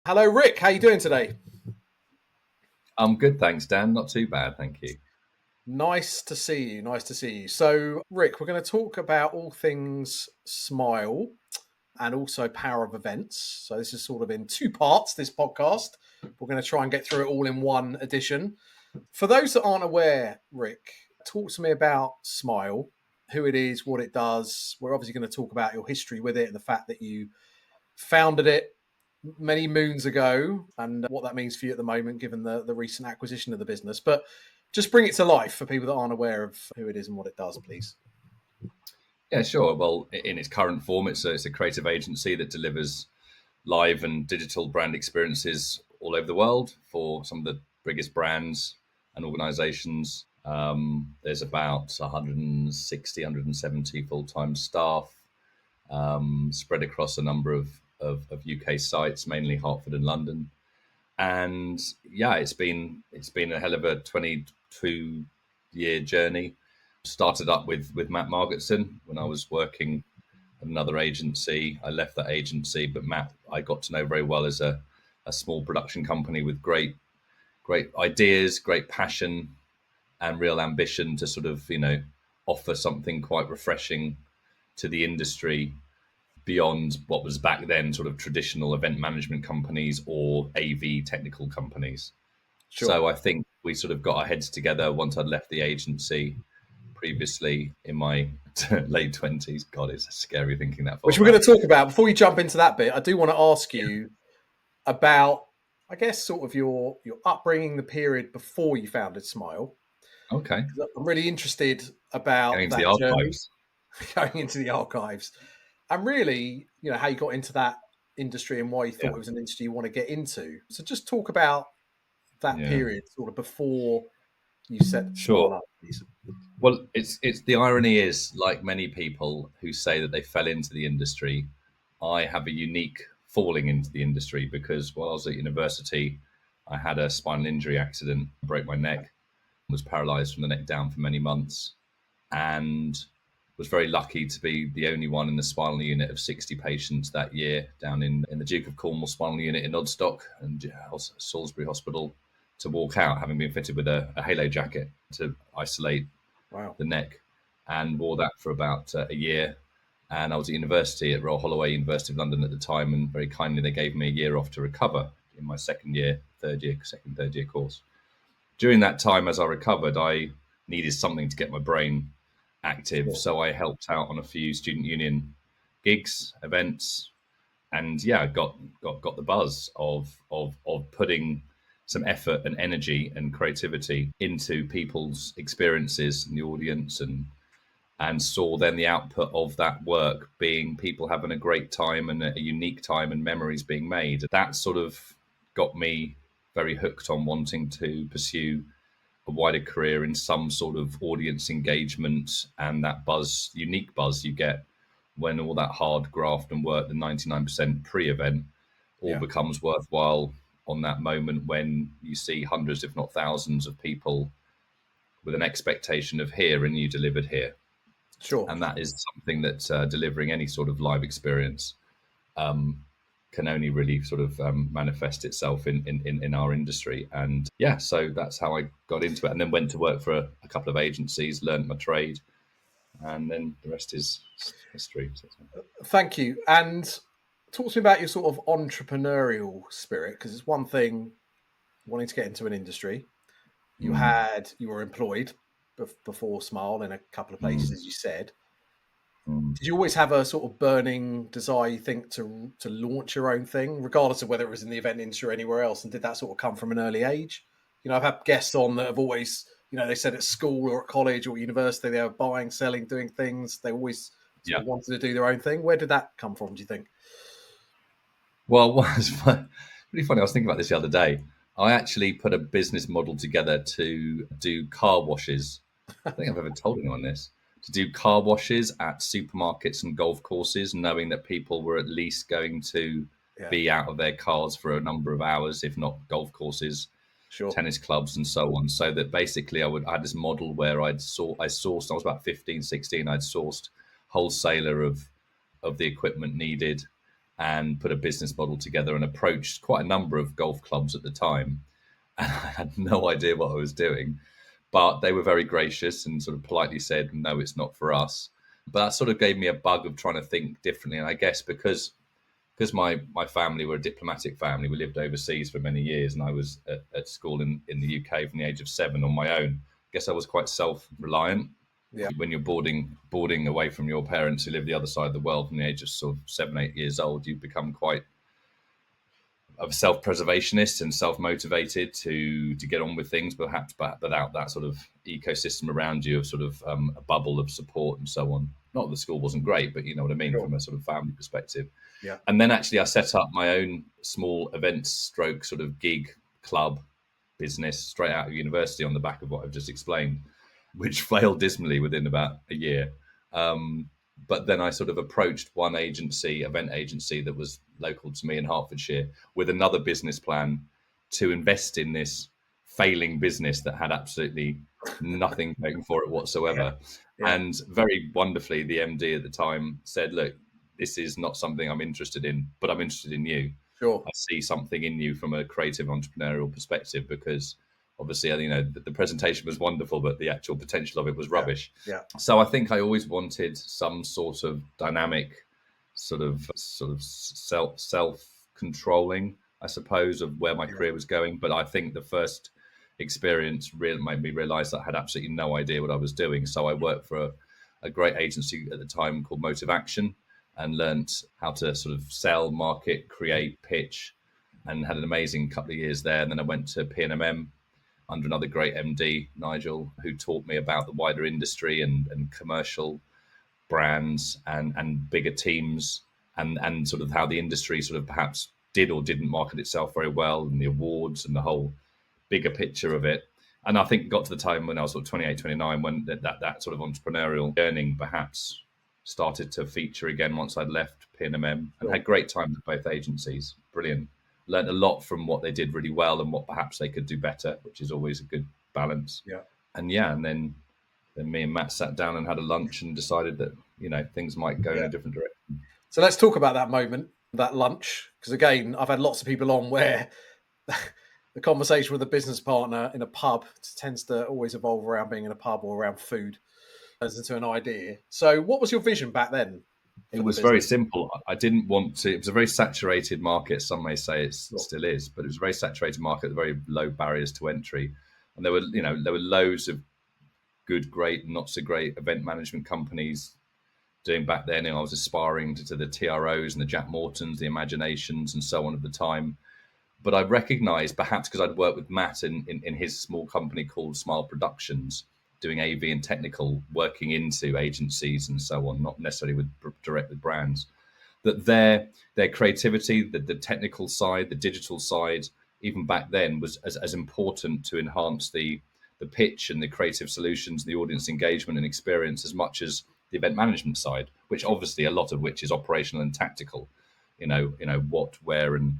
Hello, Rick. How you doing today? I'm good, thanks, Dan. Not too bad, thank you. Nice to see you. Nice to see you. So, Rick, we're going to talk about all things Smile and also power of events. So, this is sort of in two parts, this podcast. We're going to try and get through it all in one edition. For those that aren't aware, Rick, talk to me about Smile, who it is, what it does. We're obviously going to talk about your history with it and the fact that you founded it many moons ago and what that means for you at the moment, given the recent acquisition of the business. But just bring it to life for people that aren't aware of who it is and what it does, please. Yeah, sure. Well, in its current form, it's a creative agency that delivers live and digital brand experiences all over the world for some of the biggest brands and organizations. There's about 160, 170 full-time staff spread across a number of UK sites, mainly Hertford and London. And yeah, it's been a hell of a 22-year journey. Started up with Matt Margetson when I was working at another agency. I left that agency, but Matt I got to know very well as a small production company with great ideas, great passion, and real ambition to sort of offer something quite refreshing to the industry beyond what was back then sort of traditional event management companies or AV technical companies. Sure. So I think we sort of got our heads together once I'd left the agency previously in my late 20s. God, it's scary thinking that far Which we're going back. to talk about. Before we jump into that bit, I do want to ask you about, I guess, sort of your upbringing, the period before you founded Smile. Okay. I'm really interested Going about into the that journey, archives. going into the archives, and really, how you got into that industry and why you thought Yeah. it was an industry you want to get into. So just talk about that Yeah. period, sort of before you set Smile Sure. up, please. Well, it's the irony is, like many people who say that they fell into the industry, I have a unique falling into the industry because while I was at university, I had a spinal injury accident, broke my neck, was paralyzed from the neck down for many months, and was very lucky to be the only one in the spinal unit of 60 patients that year down in the Duke of Cornwall spinal unit in Odstock and Salisbury Hospital to walk out, having been fitted with a halo jacket to isolate Wow. the neck, and wore that for about a year. And I was at university at Royal Holloway, University of London at the time, and very kindly they gave me a year off to recover in my third year course. During that time, as I recovered, I needed something to get my brain active, Sure. so I helped out on a few student union gigs, events, and yeah, got the buzz of putting some effort and energy and creativity into people's experiences in the audience, and saw then the output of that work being people having a great time and a unique time and memories being made. That sort of got me very hooked on wanting to pursue a wider career in some sort of audience engagement and that buzz, unique buzz you get when all that hard graft and work, the 99% pre-event, all Yeah. becomes worthwhile on that moment when you see hundreds, if not thousands, of people with an expectation of here and you delivered here. Sure. And that is something that delivering any sort of live experience can only really sort of manifest itself in our industry. And yeah, so that's how I got into it, and then went to work for a couple of agencies, learned my trade, and then the rest is history. Thank you. And talk to me about your sort of entrepreneurial spirit, because it's one thing wanting to get into an industry. Mm, You were employed before Smile in a couple of places, mm, as you said. mm. Did you always have a sort of burning desire, you think, to launch your own thing, regardless of whether it was in the event industry or anywhere else? And did that sort of come from an early age? I've had guests on that have always, they said at school or at college or really they were buying, selling, doing things. They always sort Yeah. of wanted to do their own thing. Where did that come from, do you think? Well, what was really funny. I was thinking about this the other day. I actually put a business model together to do car washes. I don't think I've ever told anyone this. To do car washes at supermarkets and golf courses, knowing that people were at least going to Yeah, be out of their cars for a number of hours, if not golf courses, sure. tennis clubs, and so on. So that basically I had this model where I sourced. I was about 15, 16. I'd sourced wholesaler of the equipment needed, and put a business model together and approached quite a number of golf clubs at the time. And I had no idea what I was doing, but they were very gracious and sort of politely said, no, it's not for us. But that sort of gave me a bug of trying to think differently. And I guess because my family were a diplomatic family, we lived overseas for many years, and I was at school in the UK from the age of 7 on my own. I guess I was quite self-reliant. Yeah. When you're boarding away from your parents who live the other side of the world from the age of sort of 7, 8 years old, you become quite of a self-preservationist and self-motivated to get on with things, perhaps, but without that sort of ecosystem around you of sort of a bubble of support and so on. Not that the school wasn't great, but you know what I mean, Sure. from a sort of family perspective. Yeah. And then actually I set up my own small events stroke sort of gig club business straight out of university on the back of what I've just explained, which failed dismally within about a year. But then I sort of approached one event agency that was local to me in Hertfordshire, with another business plan to invest in this failing business that had absolutely nothing going for it whatsoever. Yeah. And very wonderfully, the MD at the time said, look, this is not something I'm interested in, but I'm interested in you. Sure. I see something in you from a creative entrepreneurial perspective, because obviously, you know, the presentation was wonderful, but the actual potential of it was rubbish. Yeah. So I think I always wanted some sort of dynamic, sort of self-controlling, I suppose, of where my career was going. But I think the first experience really made me realize that I had absolutely no idea what I was doing. So I worked for a great agency at the time called Motive Action, and learnt how to sort of sell, market, create, pitch, and had an amazing couple of years there. And then I went to P&M under another great MD, Nigel, who taught me about the wider industry and commercial brands and bigger teams, and sort of how the industry sort of perhaps did or didn't market itself very well, and the awards and the whole bigger picture of it. And I think it got to the time when I was sort of 28, 29, when that sort of entrepreneurial yearning perhaps started to feature again once I'd left P&M, and had great time with both agencies. Brilliant. Learned a lot from what they did really well and what perhaps they could do better, which is always a good balance. Yeah. And then me and Matt sat down and had a lunch and decided that, you know, things might go in a different direction. So let's talk about that moment, that lunch, because again, I've had lots of people on where the conversation with a business partner in a pub tends to always evolve around being in a pub or around food as into an idea. So what was your vision back then? It was very simple. I didn't want to. It was a very saturated market. Some may say it still is, but it was a very saturated market with very low barriers to entry. And there were loads of good, great, not so great event management companies doing back then. I was aspiring to the TROs and the Jack Mortons, the Imaginations, and so on at the time. But I recognised, perhaps because I'd worked with Matt in his small company called Smyle Productions, doing AV and technical, working into agencies and so on, not necessarily direct with brands, that their creativity, the technical side, the digital side, even back then, was as important to enhance the pitch and the creative solutions, the audience engagement and experience, as much as the event management side, which obviously a lot of which is operational and tactical, you know what, where, and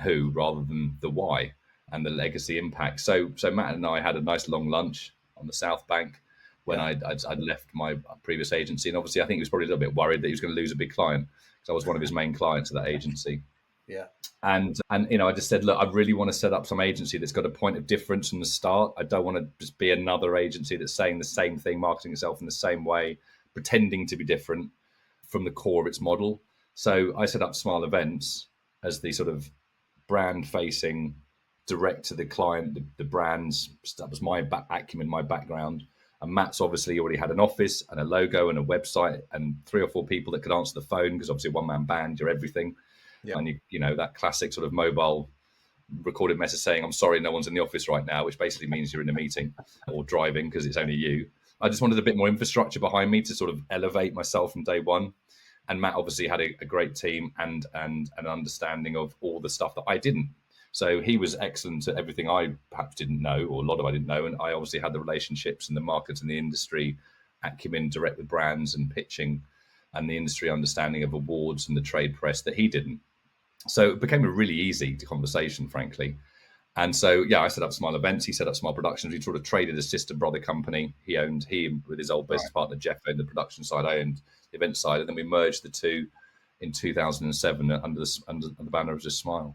who, rather than the why and the legacy impact. So Matt and I had a nice long lunch on the South Bank when I'd left my previous agency. And obviously I think he was probably a little bit worried that he was going to lose a big client, because I was one of his main clients at that agency. Yeah. And you know, I just said, look, I really want to set up some agency that's got a point of difference from the start. I don't want to just be another agency that's saying the same thing, marketing itself in the same way, pretending to be different from the core of its model. So I set up Smyle Events as the sort of brand-facing, direct to the client, the brands. That was my acumen, my background. And Matt's obviously already had an office and a logo and a website and 3 or 4 people that could answer the phone, because obviously a one-man band, you're everything. Yeah. And you know that classic sort of mobile recorded message saying, "I'm sorry, no one's in the office right now," which basically means you're in a meeting or driving because it's only you. I just wanted a bit more infrastructure behind me to sort of elevate myself from day one. And Matt obviously had a great team and an understanding of all the stuff that I didn't. So he was excellent at everything I perhaps didn't know, or a lot of I didn't know. And I obviously had the relationships and the market and the industry acumen, direct with brands and pitching, and the industry understanding of awards and the trade press that he didn't. So it became a really easy conversation, frankly. And so, I set up Smyle Events. He set up Smyle Productions. We sort of traded a sister brother company. He with his old business partner, Jeff, owned the production side. I owned the event side. And then we merged the two in 2007 under the banner of just Smyle,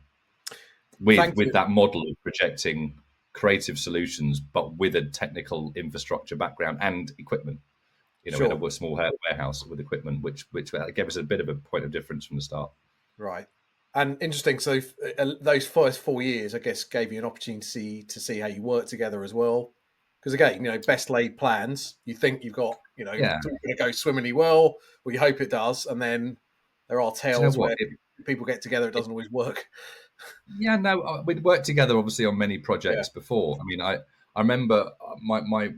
Thank with you. that model of projecting creative solutions, but with a technical infrastructure background and equipment. We had Sure. a small warehouse with equipment, which gave us a bit of a point of difference from the start. Right. And interesting. So those first 4 years, I guess, gave you an opportunity to see how you work together as well. Because again, best laid plans. You think you've got, Yeah. it's all going to go swimmingly well, or you hope it does, and then there are Do you know tales what? where people get together, it doesn't always work. Yeah, no, we'd worked together obviously on many Yeah. projects before. I mean, I remember my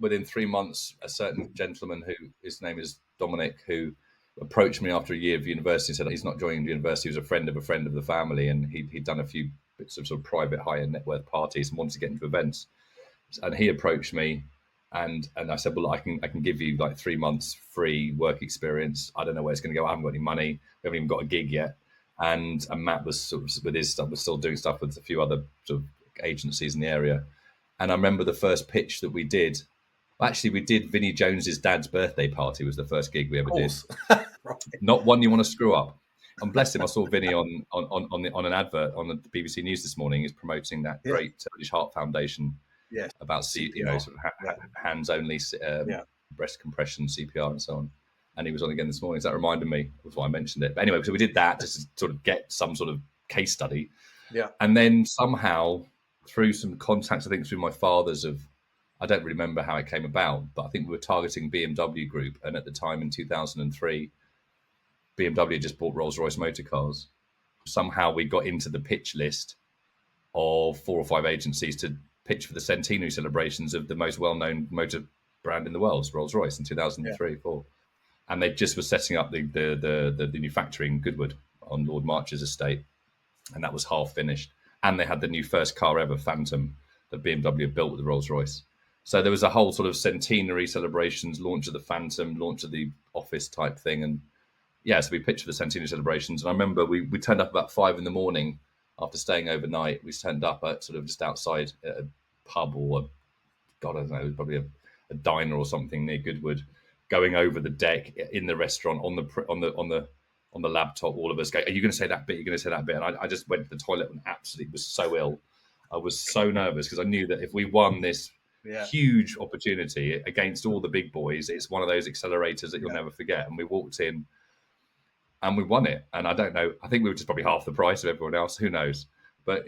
within 3 months, a certain gentleman who his name is Dominic, who approached me after a year of university and said he's not joining university. He was a friend of the family, and he'd done a few bits of sort of private high end net worth parties and wanted to get into events. And he approached me, and I said, well, I can give you like 3 months free work experience. I don't know where it's going to go. I haven't got any money. We haven't even got a gig yet. And Matt was sort of with his stuff, was still doing stuff with a few other sort of agencies in the area. And I remember the first pitch that we did. Actually, we did Vinnie Jones's dad's birthday party. Was the first gig we ever Of did. course. Right. Not one you want to screw up. And bless him, I saw Vinny on an advert on the BBC News this morning. He's promoting that Yeah. great Turkish Heart Foundation Yes. about CPR. sort of hands only Yeah. breast compression, CPR, and so on. And he was on again this morning. So that reminded me. That's why I mentioned it. But anyway, so we did that just to sort of get some sort of case study. Yeah. And then somehow through some contacts, I think through my father's I don't remember how it came about, but I think we were targeting BMW Group. And at the time in 2003, BMW had just bought Rolls-Royce motor cars. Somehow we got into the pitch list of 4 or 5 agencies to pitch for the centenary celebrations of the most well-known motor brand in the world, Rolls-Royce, in 2003, 4. And they just were setting up the new factory in Goodwood on Lord March's estate, and that was half finished. And they had the new first car ever, Phantom, that BMW had built with the Rolls-Royce. So there was a whole sort of centenary celebrations, launch of the Phantom, launch of the office type thing, and yeah, so we pitched for the centenary celebrations. And I remember we turned up about 5 a.m. after staying overnight. We turned up at sort of just outside a pub or God, I don't know, probably a diner or something near Goodwood, going over the deck in the restaurant on the laptop. All of us go, "Are you going to say that bit? You're going to say that bit?" And I just went to the toilet and absolutely was so ill. I was so nervous because I knew that if we won this huge opportunity against all the big boys, it's one of those accelerators that you'll never forget. And we walked in and we won it. And I don't know, I think we were just probably half the price of everyone else. Who knows? But,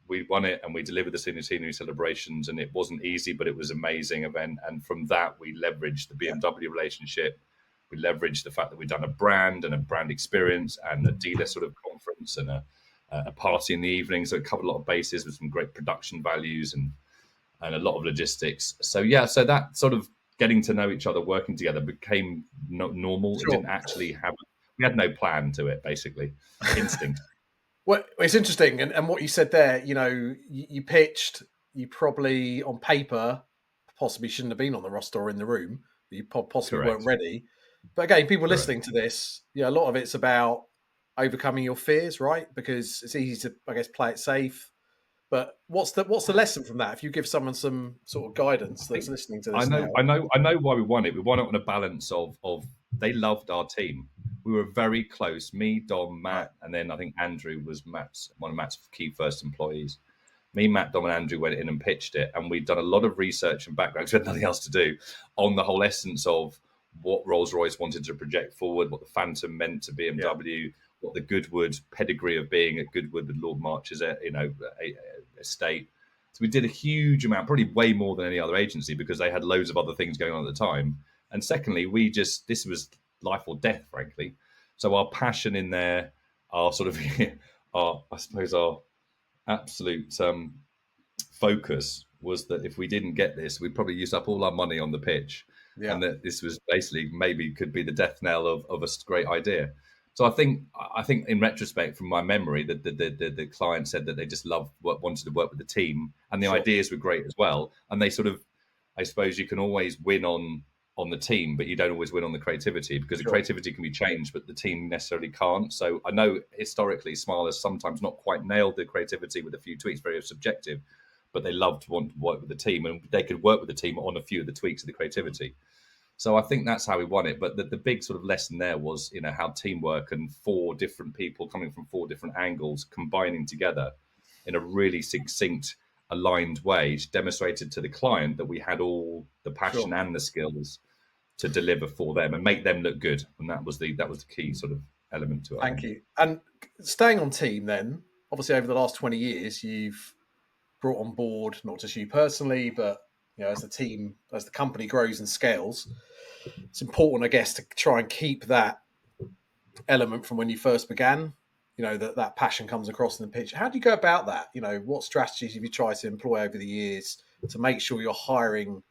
we won it and we delivered the centenary celebrations, and it wasn't easy, but it was an amazing event. And from that, we leveraged the BMW relationship. We leveraged the fact that we'd done a brand and a brand experience and a dealer sort of conference and a party in the evening. So it covered a lot of bases with some great production values and a lot of logistics. So so that sort of getting to know each other, working together became normal. Sure. It didn't actually we had no plan to it, basically. Instinct. Well, it's interesting. And what you said there, you pitched, you probably on paper possibly shouldn't have been on the roster or in the room. You possibly Correct. weren't ready. But again, people Correct. listening to this, a lot of it's about overcoming your fears, right? Because it's easy to, I guess, play it safe. But what's the lesson from that? If you give someone some sort of guidance that's listening to this now. I know why we won it. We won it on a balance of they loved our team. We were very close. Me, Dom, Matt, and then I think Andrew was one of Matt's key first employees. Me, Matt, Dom, and Andrew went in and pitched it, and we'd done a lot of research and background because we had nothing else to do on the whole essence of what Rolls-Royce wanted to project forward, what the Phantom meant to BMW, what the Goodwood pedigree of being at Goodwood with Lord March's, estate. So we did a huge amount, probably way more than any other agency, because they had loads of other things going on at the time. And secondly, this was life or death, frankly. So our passion in there, our sort of, our absolute focus was that if we didn't get this, we'd probably use up all our money on the pitch. Yeah. And that this was basically maybe could be the death knell of a great idea. So I think in retrospect, from my memory, that the client said that they just wanted to work with the team, and the ideas were great as well. And they sort of, I suppose, you can always win on the team, but you don't always win on the creativity, because the creativity can be changed, but the team necessarily can't. So I know historically, Smyle has sometimes not quite nailed the creativity with a few tweaks, very subjective, but they want to work with the team, and they could work with the team on a few of the tweaks of the creativity. So I think that's how we won it. But the big sort of lesson there was, how teamwork and four different people coming from four different angles combining together in a really succinct, aligned way, demonstrated to the client that we had all the Sure. passion and the skills to deliver for them and make them look good. And that was the key sort of element to it, I Thank think. you. And staying on team, then obviously over the last 20 years, you've brought on board not just you personally, but as the team, as the company grows and scales. It's important, I guess, to try and keep that element from when you first began. That passion comes across in the pitch. How do you go about that? What strategies have you tried to employ over the years to make sure you're hiring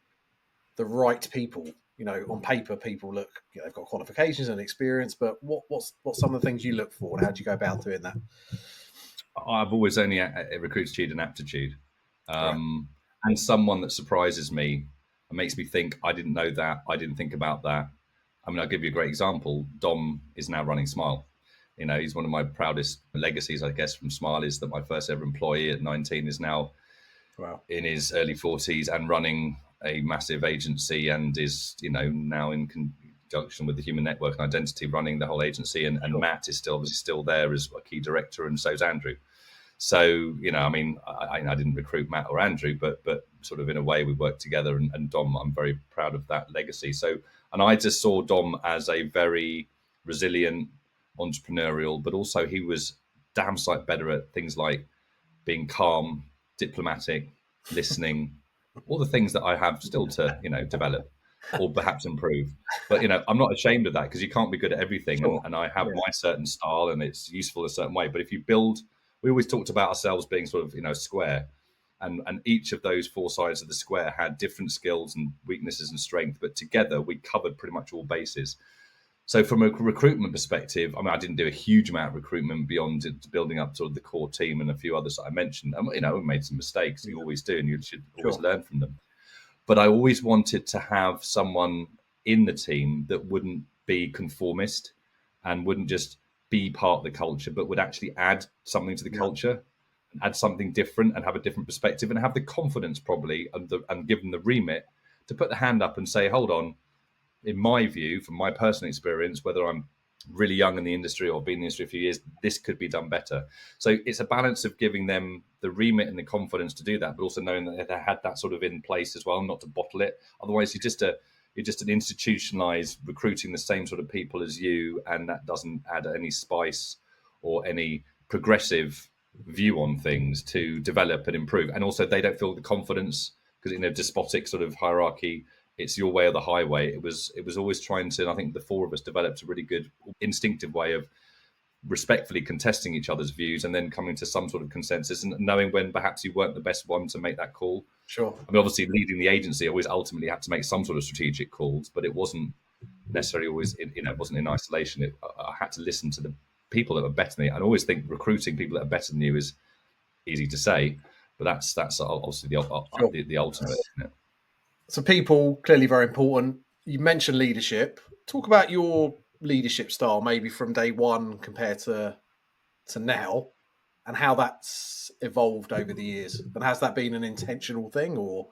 the right people? On paper, people look, they've got qualifications and experience, but what's some of the things you look for, and how do you go about doing that? I've always only recruited and aptitude, Right. and someone that surprises me and makes me think, I didn't know that, I didn't think about that. I mean, I'll give you a great example. Dom is now running Smyle. He's one of my proudest legacies, I guess, from Smyle is that my first ever employee at 19 is now Wow. in his early 40s and running a massive agency and is, now in conjunction with the Human Network and Identity running the whole agency. And Sure. Matt is still obviously still there as a key director, and so is Andrew. So, I mean, I didn't recruit Matt or Andrew, but sort of in a way we worked together. And Dom, I'm very proud of that legacy. So, and I just saw Dom as a very resilient, entrepreneurial, but also he was damn sight better at things like being calm, diplomatic, listening, all the things that I have still to, develop or perhaps improve. But, I'm not ashamed of that because you can't be good at everything. Sure. And I have Yeah. my certain style and it's useful a certain way. But if you build, we always talked about ourselves being sort of, square. And each of those four sides of the square had different skills and weaknesses and strength. But together we covered pretty much all bases. So from a recruitment perspective, I mean, I didn't do a huge amount of recruitment beyond building up sort of the core team and a few others that I mentioned. And, we made some mistakes. You always do, and you should always Sure. learn from them. But I always wanted to have someone in the team that wouldn't be conformist and wouldn't just be part of the culture, but would actually add something to the Yeah. culture, add something different and have a different perspective and have the confidence probably and give them the remit to put the hand up and say, hold on, in my view, from my personal experience, whether I'm really young in the industry or been in the industry a few years, this could be done better. So it's a balance of giving them the remit and the confidence to do that, but also knowing that they had that sort of in place as well, not to bottle it. Otherwise, you're just an institutionalized recruiting the same sort of people as you, and that doesn't add any spice or any progressive view on things to develop and improve. And also, they don't feel the confidence because in a despotic sort of hierarchy, it's your way or the highway. It was always trying to, and I think the four of us developed a really good instinctive way of respectfully contesting each other's views and then coming to some sort of consensus and knowing when perhaps you weren't the best one to make that call. Sure. I mean, obviously leading the agency, I always ultimately had to make some sort of strategic calls, but it wasn't necessarily always, it wasn't in isolation. I had to listen to the people that were better than me. I always think recruiting people that are better than you is easy to say, but that's obviously Sure. the ultimate, isn't it? So people clearly very important. You mentioned leadership. Talk about your leadership style, maybe from day one compared to now, and how that's evolved over the years. And has that been an intentional thing, or?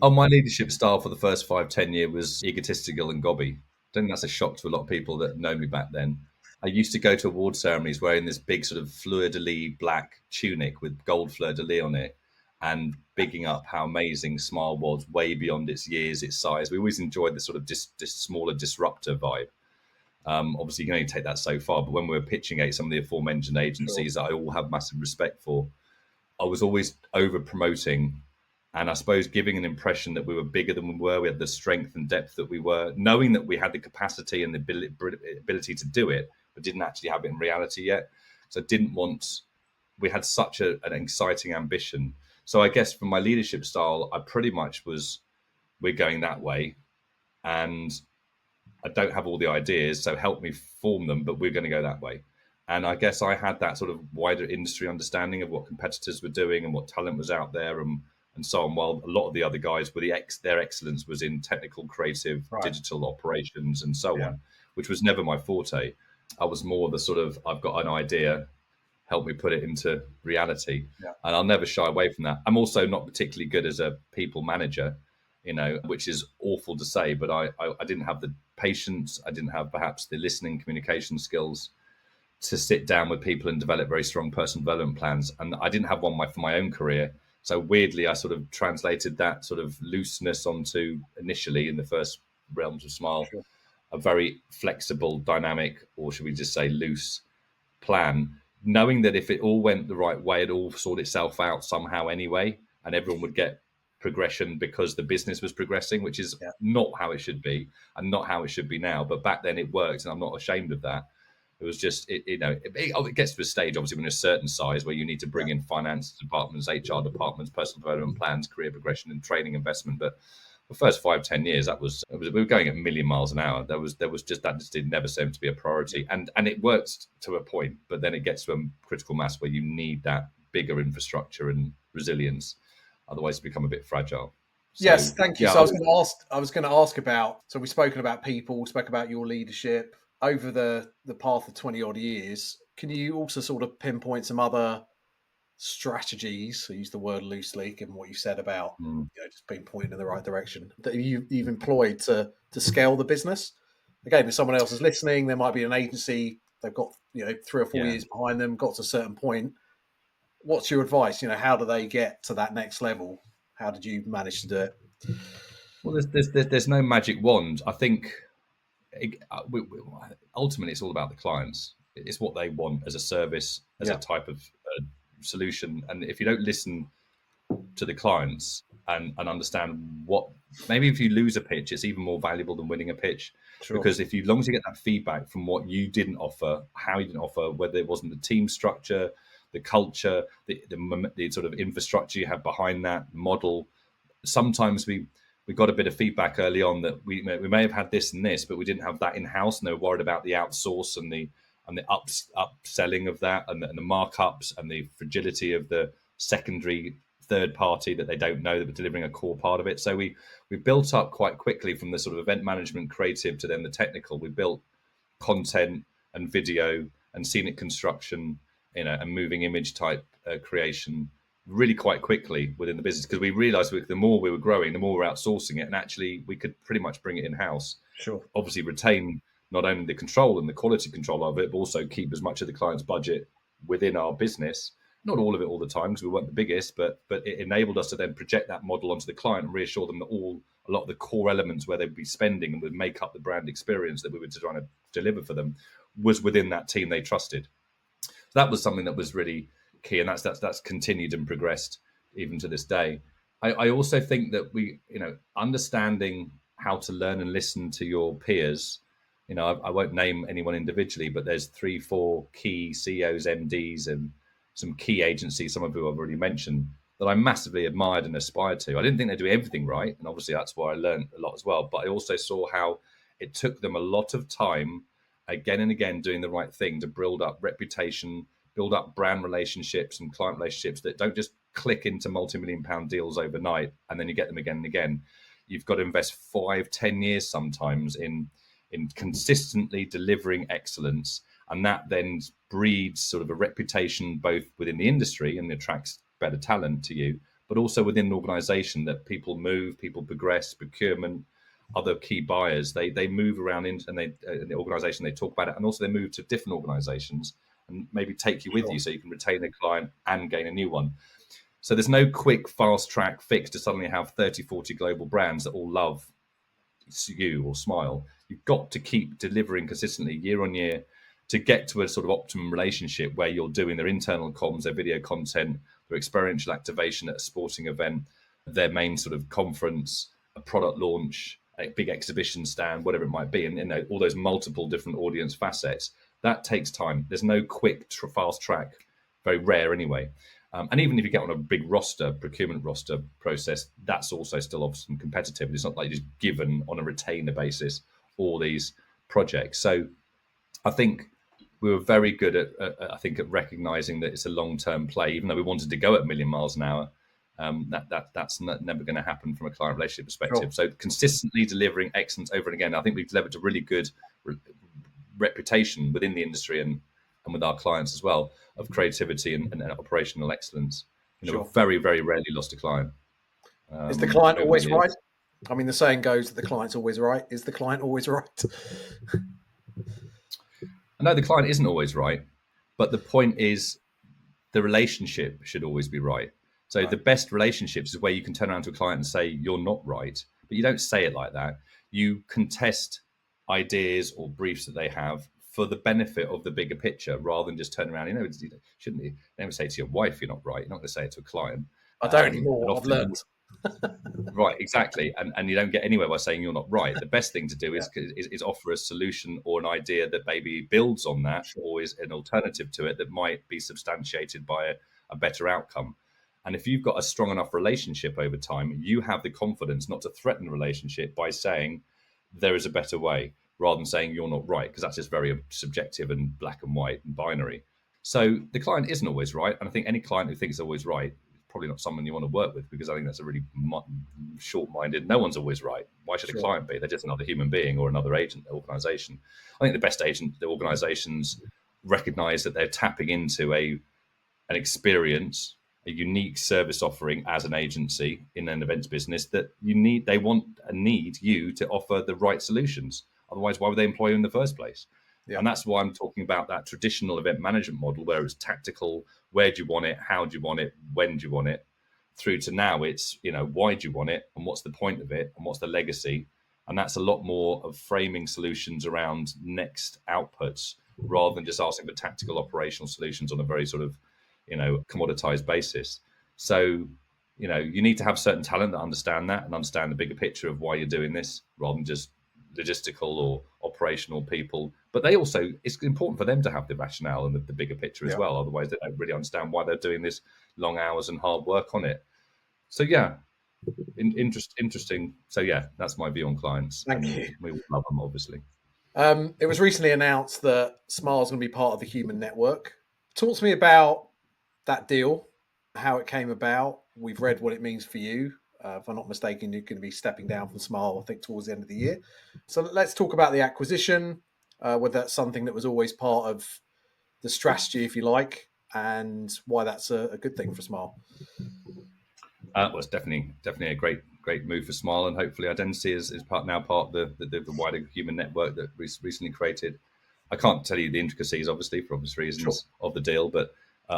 Oh, my leadership style for the first 5, 10 years was egotistical and gobby. I don't think that's a shock to a lot of people that know me back then. I used to go to award ceremonies wearing this big sort of fleur de lis black tunic with gold fleur de lis on it and bigging up how amazing Smyle was way beyond its years, its size. We always enjoyed the sort of smaller disruptor vibe. Obviously, you can only take that so far, but when we were pitching at some of the aforementioned Sure. agencies that I all have massive respect for, I was always over promoting and I suppose giving an impression that we were bigger than we were. We had the strength and depth that we were, knowing that we had the capacity and the ability to do it, but didn't actually have it in reality yet. So I didn't want, we had such an exciting ambition. So I guess from my leadership style, I pretty much was, we're going that way. And I don't have all the ideas, so help me form them, but we're going to go that way. And I guess I had that sort of wider industry understanding of what competitors were doing and what talent was out there and so on. While a lot of the other guys were their excellence was in technical, creative, Right. digital operations and so Yeah. on, which was never my forte. I was more the sort of, I've got an idea, help me put it into reality. Yeah. And I'll never shy away from that. I'm also not particularly good as a people manager. which is awful to say, but I didn't have the patience. I didn't have perhaps the listening communication skills to sit down with people and develop very strong personal development plans. And I didn't have one for my own career. So weirdly, I sort of translated that sort of looseness onto, initially in the first realms of Smyle, Sure. a very flexible, dynamic, or should we just say loose plan, knowing that if it all went the right way, it'd all sort itself out somehow anyway, and everyone would get progression because the business was progressing, which is Yeah. not how it should be and not how it should be now. But back then it worked, and I'm not ashamed of that. It was just, it gets to a stage, obviously, when you're a certain size where you need to bring in finance departments, HR departments, personal development plans, career progression, and training investment. But the first 5-10 years, we were going at a million miles an hour. That just did never seem to be a priority, and it works to a point, but then it gets to a critical mass where you need that bigger infrastructure and resilience, otherwise you become a bit fragile. So, yes, thank you. yeah, So I was going to ask about. So we've spoken about people, spoke about your leadership over the path of 20 odd years. Can you also sort of pinpoint some other strategies? I use the word loosely, given what you said about just being pointed in the right direction, that you've employed to scale the business. Again, if someone else is listening, there might be an agency. They've got 3 or 4 years behind them, got to a certain point. What's your advice? How do they get to that next level? How did you manage to do it? well, there's no magic wand. I think ultimately it's all about the clients. It's what they want as a service, as a type of solution. And if you don't listen to the clients and understand what, maybe if you lose a pitch, it's even more valuable than winning a pitch. Sure. Because if you, long as you get that feedback from what you didn't offer, how you didn't offer, whether it wasn't the team structure, the culture, the sort of infrastructure you have behind that model. Sometimes we got a bit of feedback early on that we may have had this and this, but we didn't have that in house, and they were worried about the outsource and the upselling of that, and the markups and the fragility of the secondary third party that they don't know that we're delivering a core part of it. So we built up quite quickly from the sort of event management creative to then the technical. We built content and video and scenic construction, and moving image type creation really quite quickly within the business, because we realized the more we were growing, the more we were outsourcing it, and actually we could pretty much bring it in house. Sure. Obviously retain not only the control and the quality control of it, but also keep as much of the client's budget within our business. Not all of it all the time, because we weren't the biggest, but it enabled us to then project that model onto the client and reassure them that a lot of the core elements where they'd be spending and would make up the brand experience that we were trying to deliver for them was within that team they trusted. So that was something that was really key, and that's continued and progressed even to this day. I also think that we, understanding how to learn and listen to your peers. I won't name anyone individually, but there's 3-4 key CEOs, MDs, and some key agencies, some of who I've already mentioned, that I massively admired and aspired to. I didn't think they'd do everything right, and obviously that's why I learned a lot as well. But I also saw how it took them a lot of time, again and again, doing the right thing to build up reputation, build up brand relationships and client relationships that don't just click into multi-million-pound deals overnight and then you get them again and again. You've got to invest 5-10 years sometimes in consistently delivering excellence, and that then breeds sort of a reputation both within the industry and attracts better talent to you, but also within an organization, that people move, people progress, procurement, other key buyers, they move around in the organization, they talk about it, and also they move to different organizations and maybe take you with you so you can retain a client and gain a new one. So there's no quick fast track fix to suddenly have 30-40 global brands that all love you or Smyle. You've got to keep delivering consistently year on year to get to a sort of optimum relationship where you're doing their internal comms, their video content, their experiential activation at a sporting event, their main sort of conference, a product launch, a big exhibition stand, whatever it might be, and all those multiple different audience facets. That takes time. There's no quick fast track, very rare anyway. And even if you get on a big procurement roster process, that's also still obviously competitive. It's not like you're just given on a retainer basis all these projects. So I think we were very good at recognizing that it's a long-term play, even though we wanted to go at a million miles an hour. That's never going to happen from a client relationship perspective. Sure. So consistently delivering excellence over and again, I think we've delivered a really good reputation within the industry and with our clients as well of creativity and operational excellence. Sure. We've very, very rarely lost a client. Is the client always right? I mean, the saying goes that the client's always right. Is the client always right? I know the client isn't always right, but the point is the relationship should always be right. So Right. the best relationships is where you can turn around to a client and say, you're not right, but you don't say it like that. You contest ideas or briefs that they have for the benefit of the bigger picture rather than just turn around, shouldn't you never say to your wife, you're not right. You're not going to say it to a client. I don't But anymore. I've often learned. right, exactly, and you don't get anywhere by saying you're not right. The best thing to do is offer a solution or an idea that maybe builds on that, Sure. or is an alternative to it that might be substantiated by a better outcome. And if you've got a strong enough relationship over time, you have the confidence not to threaten the relationship by saying there is a better way, rather than saying you're not right, because that's just very subjective and black and white and binary. So the client isn't always right, and I think any client who thinks they're always right is probably not someone you want to work with, because I think that's a really short-minded. No one's always right. Why should a Sure. client be? They're just another human being or another agent organization. I think the best agent the organizations recognize that they're tapping into an experience, a unique service offering as an agency in an events business that they want and need you to offer the right solutions. Otherwise, why would they employ you in the first place? Yeah. And that's why I'm talking about that traditional event management model where it's tactical. Where do you want it? How do you want it? When do you want it? Through to now, it's, why do you want it? And what's the point of it? And what's the legacy? And that's a lot more of framing solutions around next outputs rather than just asking for tactical operational solutions on a very sort of, commoditized basis. So, you need to have certain talent that understand that and understand the bigger picture of why you're doing this rather than just logistical or operational people. But it's important for them to have the rationale and the bigger picture as Yeah. well. Otherwise, they don't really understand why they're doing this long hours and hard work on it. So, yeah, interesting. So, yeah, that's my view on clients. Thank And you. we all love them, obviously. It was recently announced that Smile's going to be part of the Human Network. Talk to me about that deal, how it came about. We've read what it means for you. If I'm not mistaken, you're going to be stepping down from Smile, I think, towards the end of the year. So let's talk about the acquisition, whether that's something that was always part of the strategy, if you like, and why that's a good thing for Smile. Well, it's definitely a great move for Smile, and hopefully Identity is now part of the wider human network that we recently created. I can't tell you the intricacies, obviously, for obvious Sure. reasons of the deal, but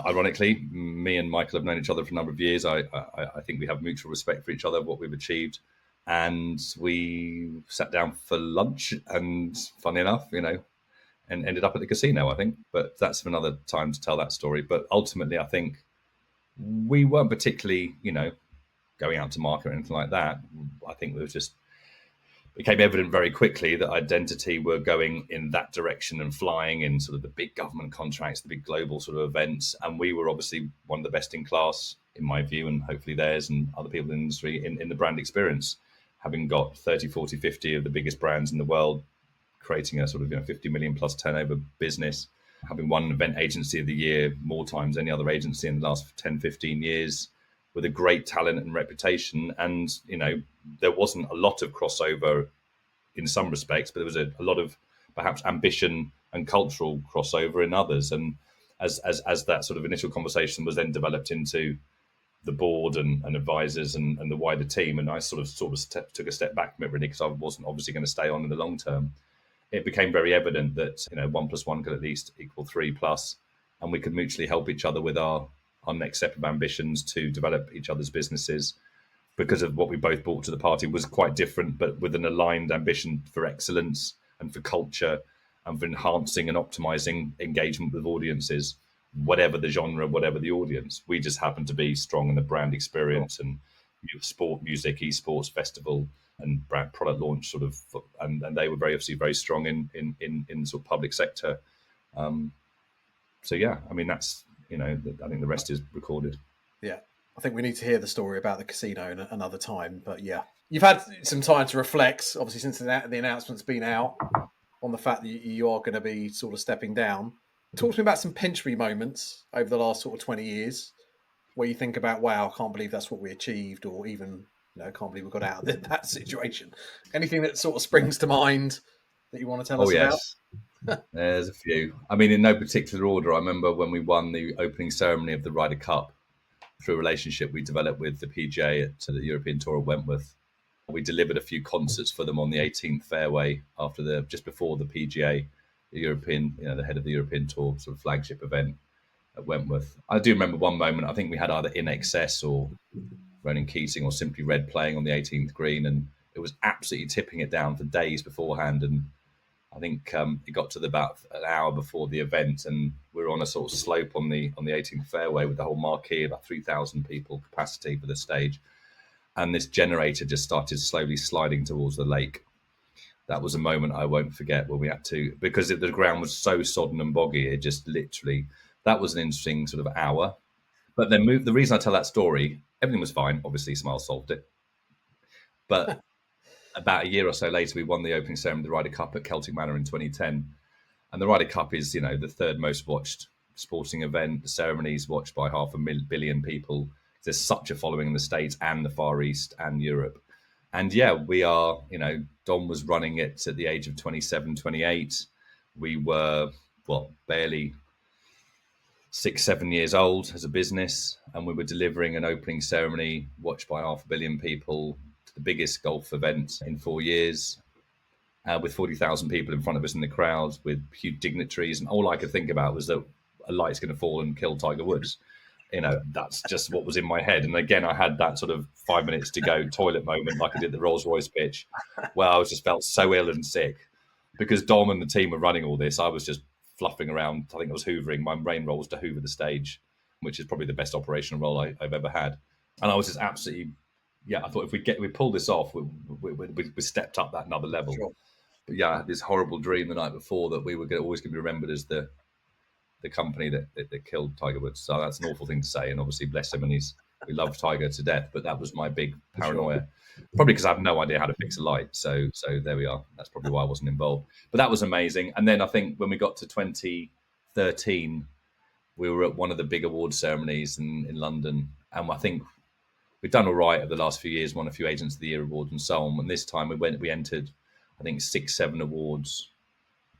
ironically, me and Michael have known each other for a number of years. I think we have mutual respect for each other, what we've achieved, and we sat down for lunch, and funny enough, and ended up at the casino, I think. But that's for another time to tell that story. But ultimately, I think we weren't particularly, going out to market or anything like that. I think it was just became evident very quickly that Identity were going in that direction and flying in sort of the big government contracts, the big global sort of events. And we were obviously one of the best in class, in my view, and hopefully theirs and other people in the industry in the brand experience, having got 30, 40, 50 of the biggest brands in the world, creating a sort of 50 million plus turnover business, having won event agency of the year more times than any other agency in the last 10, 15 years, with a great talent and reputation. And, there wasn't a lot of crossover in some respects, but there was a lot of perhaps ambition and cultural crossover in others. And as that sort of initial conversation was then developed into the board and advisors and the wider team, and I sort of took a step back from it really because I wasn't obviously going to stay on in the long term. It became very evident that 1+1 could at least equal 3+, and we could mutually help each other with our next step of ambitions to develop each other's businesses, because of what we both brought to the party was quite different, but with an aligned ambition for excellence and for culture and for enhancing and optimizing engagement with audiences, whatever the genre, whatever the audience. We just happen to be strong in the brand Sure. experience and sport, music, esports, festival, and brand product launch sort of, and they were obviously very strong in sort of public sector. So yeah, I mean that's I think the rest is recorded. Yeah. I think we need to hear the story about the casino another time. But yeah, you've had some time to reflect, obviously, since the announcement's been out, on the fact that you are going to be sort of stepping down. Talk to me about some pinch me moments over the last sort of 20 years where you think about, wow, I can't believe that's what we achieved, or even, I can't believe we got out of that situation. Anything that sort of springs to mind that you want to tell Oh us about? yes, there's a few. I mean, in no particular order. I remember when we won the opening ceremony of the Ryder Cup through a relationship we developed with the PGA at the European Tour of Wentworth. We delivered a few concerts for them on the 18th fairway just before the PGA, the European, the head of the European Tour sort of flagship event at Wentworth. I do remember one moment. I think we had either In Excess or Ronan Keating or Simply Red playing on the 18th green, and it was absolutely tipping it down for days beforehand. And I think it got to about an hour before the event, and we were on a sort of slope on the 18th fairway with the whole marquee, about 3,000 people capacity for the stage. And this generator just started slowly sliding towards the lake. That was a moment I won't forget, where we had to, because the ground was so sodden and boggy, it just literally, that was an interesting sort of hour. But then the reason I tell that story, everything was fine. Obviously, Smyle solved it. But about a year or so later, we won the opening ceremony of the Ryder Cup at Celtic Manor in 2010. And the Ryder Cup is, the third most watched sporting event. The ceremony is watched by 500 million people. There's such a following in the States and the Far East and Europe. And yeah, we are, Dom was running it at the age of 27, 28. We were, barely 6-7 years old as a business. And we were delivering an opening ceremony watched by 500 million people to the biggest golf event in 4 years. With 40,000 people in front of us in the crowd, with huge dignitaries. And all I could think about was that a light's going to fall and kill Tiger Woods. That's just what was in my head. And again, I had that sort of 5 minutes to go toilet moment, like I did the Rolls Royce pitch, where I just felt so ill and sick because Dom and the team were running all this. I was just fluffing around. I think I was hoovering. My brain rolls to hoover the stage, which is probably the best operational role I've ever had. And I was just absolutely, I thought if we pull this off, we stepped up that another level. Sure. But yeah, I had this horrible dream the night before that we were always going to be remembered as the company that killed Tiger Woods. So that's an awful thing to say. And obviously, bless him, and we love Tiger to death. But that was my big paranoia. Sure. Probably because I have no idea how to fix a light. So there we are. That's probably why I wasn't involved. But that was amazing. And then I think when we got to 2013, we were at one of the big award ceremonies in London. And I think we'd done all right over the last few years, won a few Agents of the Year awards and so on. And this time we entered, I think, 6-7 awards.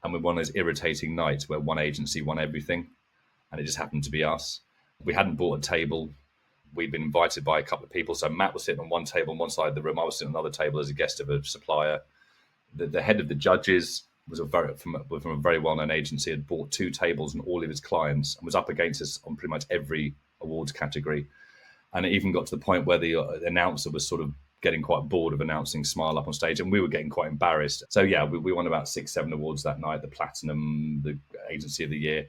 And we won those irritating nights where one agency won everything. And it just happened to be us. We hadn't bought a table. We'd been invited by a couple of people. So Matt was sitting on one table on one side of the room. I was sitting on another table as a guest of a supplier. The head of the judges was from a very well-known agency, had bought 2 tables and all of his clients and was up against us on pretty much every awards category. And it even got to the point where the announcer was sort of getting quite bored of announcing Smyle up on stage, and we were getting quite embarrassed. So yeah, we won about 6-7 awards that night, the Platinum, the Agency of the Year.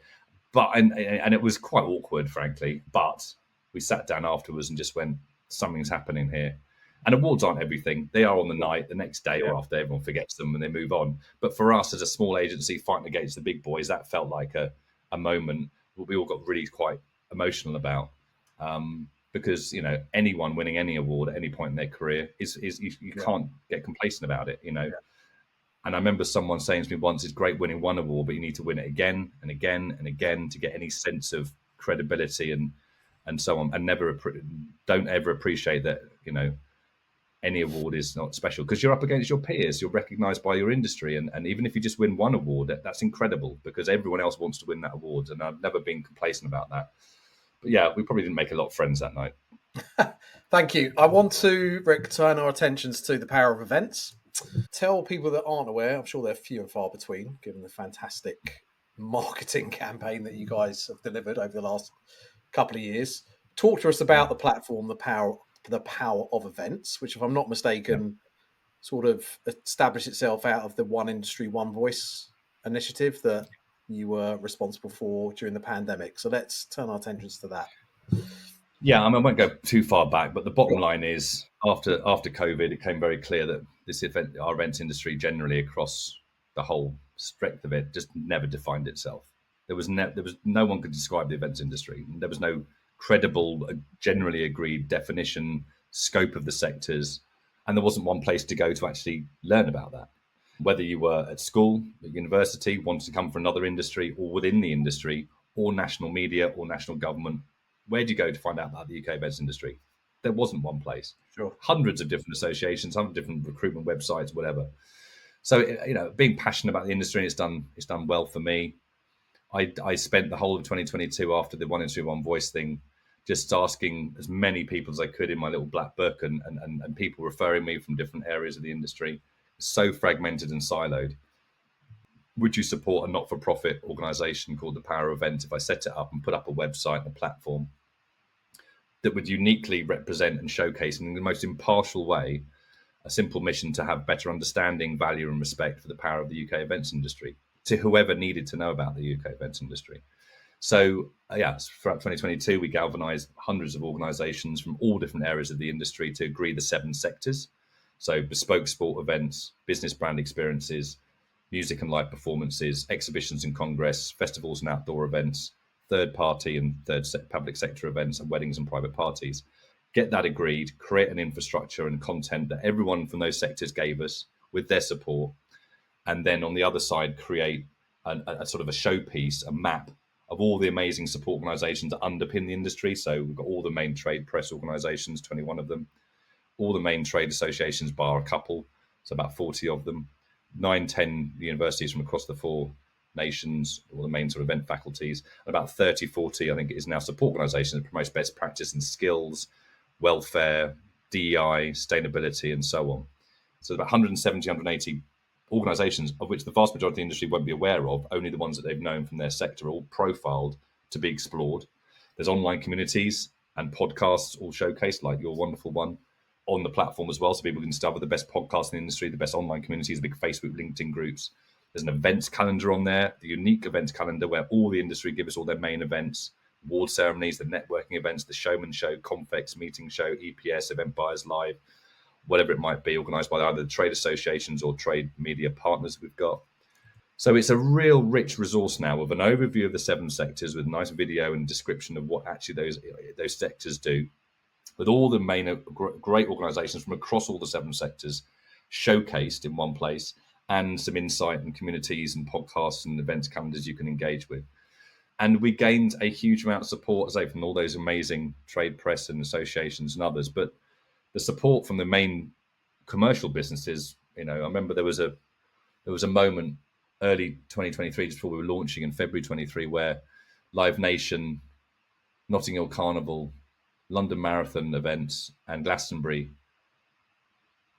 But and it was quite awkward, frankly. But we sat down afterwards and just went, something's happening here. And awards aren't everything. They are on the night, the next day, or after everyone forgets them and they move on. But for us as a small agency fighting against the big boys, that felt like a moment we all got really quite emotional about. Because anyone winning any award at any point in their career is you can't get complacent about it, And I remember someone saying to me once, "It's great winning one award, but you need to win it again and again and again to get any sense of credibility and so on. And don't ever appreciate that any award is not special because you're up against your peers. You're recognised by your industry, and even if you just win one award, that's incredible because everyone else wants to win that award. And I've never been complacent about that." But yeah, we probably didn't make a lot of friends that night. Thank you. I want to, Rick, turn our attentions to the power of events. Tell people that aren't aware, I'm sure they're few and far between, given the fantastic marketing campaign that you guys have delivered over the last couple of years. Talk to us about the platform, the power of events, which, if I'm not mistaken, sort of established itself out of the One Industry, One Voice initiative that you were responsible for during the pandemic. So let's turn our attentions to that. Yeah, I won't go too far back, but the bottom line is after COVID, it became very clear that our events industry generally across the whole strength of it just never defined itself. There was no one could describe the events industry. There was no credible, generally agreed definition, scope of the sectors, and there wasn't one place to go to actually learn about that. Whether you were at school, at university, wanted to come from another industry, or within the industry, or national media, or national government, where do you go to find out about the UK events industry? There wasn't one place. Sure. Hundreds of different associations, hundreds of different recruitment websites, whatever. So being passionate about the industry, it's done well for me. I spent the whole of 2022 after the One Industry, One Voice thing just asking as many people as I could in my little black book, and people referring me from different areas of the industry. So fragmented and siloed. Would you support a not-for-profit organization called the Power Event if I set it up and put up a website and a platform that would uniquely represent and showcase in the most impartial way a simple mission to have better understanding, value, and respect for the power of the UK events industry to whoever needed to know about the UK events industry? So, throughout 2022, we galvanized hundreds of organizations from all different areas of the industry to agree the 7 sectors. So, bespoke sport events, business brand experiences, music and live performances, exhibitions and congress, festivals and outdoor events, third party and public sector events, and weddings and private parties. Get that agreed, create an infrastructure and content that everyone from those sectors gave us with their support. And then on the other side, create a sort of a showpiece, a map of all the amazing support organizations that underpin the industry. So we've got all the main trade press organizations, 21 of them, all the main trade associations, bar a couple, so about 40 of them, 9, 10 universities from across the 4 nations, all the main sort of event faculties, and about 30, 40, I think it is now, support organizations that promote best practice and skills, welfare, DEI, sustainability, and so on. So about 170, 180 organizations, of which the vast majority of the industry won't be aware of, only the ones that they've known from their sector, are all profiled to be explored. There's online communities and podcasts all showcased, like your wonderful one, on the platform as well, so people can discover the best podcasts in the industry, the best online communities, the big Facebook, LinkedIn groups. There's an events calendar on there, the unique events calendar, where all the industry give us all their main events, award ceremonies, the networking events, the showman show, Confex, meeting show, EPS, Event Buyers Live, whatever it might be, organised by either the trade associations or trade media partners we've got. So it's a real rich resource now of an overview of the 7 sectors with nice video and description of what actually those sectors do, with all the main great organisations from across all the 7 sectors showcased in one place, and some insight and communities and podcasts and events calendars you can engage with. And we gained a huge amount of support, as I say, from all those amazing trade press and associations and others. But the support from the main commercial businesses, I remember there was a moment early 2023, just before we were launching in February 23, where Live Nation, Notting Hill Carnival, London Marathon events, and Glastonbury